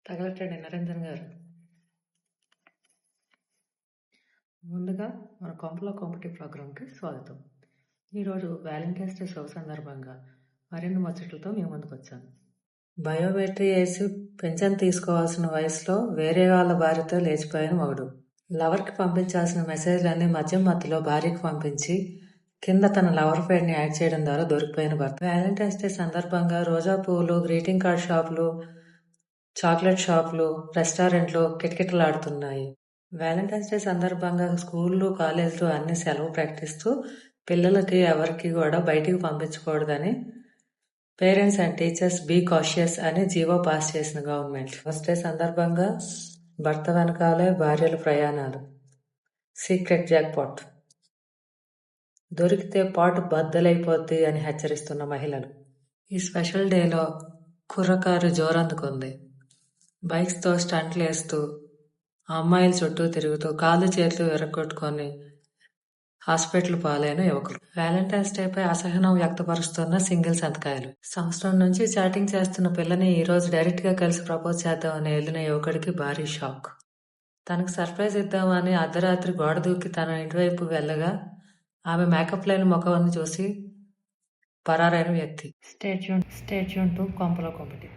తగలట్టండి నరేంద్రన్ గారు. ముందుగా మన కొంపలో కాంపిటీ ప్రోగ్రాంకి స్వాగతం. ఈరోజు వ్యాలంటైన్స్ డే శుభ సందర్భంగా మరిన్ని ముచ్చట్లతో మేము ముందుకు వచ్చాను. బయోమెట్రీ వేసి పెన్షన్ తీసుకోవాల్సిన వయసులో వేరే వాళ్ళ భార్యతో లేచిపోయిన మగుడు. లవర్కి పంపించాల్సిన మెసేజ్లన్నీ మధ్య మధ్యలో భార్యకు పంపించి కింద తన లవర్ పేరుని యాడ్ చేయడం ద్వారా దొరికిపోయిన భర్త. వ్యాలంటైన్స్ డే సందర్భంగా రోజా పువ్వులు, గ్రీటింగ్ కార్డ్ షాపులు, చాక్లెట్ షాపులు, రెస్టారెంట్లు కిటకిటలాడుతున్నాయి. వ్యాలంటైన్స్ డే సందర్భంగా స్కూళ్ళు, కాలేజీలు అన్ని సెలవు ప్రకటిస్తూ పిల్లలకి ఎవరికి కూడా బయటికి పంపించకూడదని parents and teachers be cautious అని జీవో పాస్ చేసిన గవర్నమెంట్. ఫస్ట్ డే సందర్భంగా భర్త వెనకాలే భార్యల ప్రయాణాలు, సీక్రెట్ జాక్పాట్, దొరికితే పాటు బద్దలైపోద్ది అని హెచ్చరిస్తున్న మహిళలు. ఈ స్పెషల్ డేలో కుర్రకారు జోరందుకుంది. బైక్స్తో స్టంట్లు వేస్తూ అమ్మాయిల చుట్టూ తిరుగుతూ కాళ్ళు చేతులు విరగొట్టుకొని హాస్పిటల్ పాలైన యువకులు. వ్యాలంటైన్స్ డేపై అసహనం వ్యక్తపరుస్తున్న సింగిల్ సంతకాయలు. సంవత్సరం నుంచి చాటింగ్ చేస్తున్న పిల్లని ఈ రోజు డైరెక్ట్ గా కలిసి ప్రపోజ్ చేద్దామని వెళ్ళిన యువకుడికి భారీ షాక్. తనకు సర్ప్రైజ్ ఇద్దామని అర్ధరాత్రి గోడ దూకి తన ఇంటివైపు వెళ్ళగా ఆమె మేకప్ లేని ముఖాన్ని చూసి పరారైన వ్యక్తి. స్టే ట్యూన్ టు కొంపలో కాంపిటీ.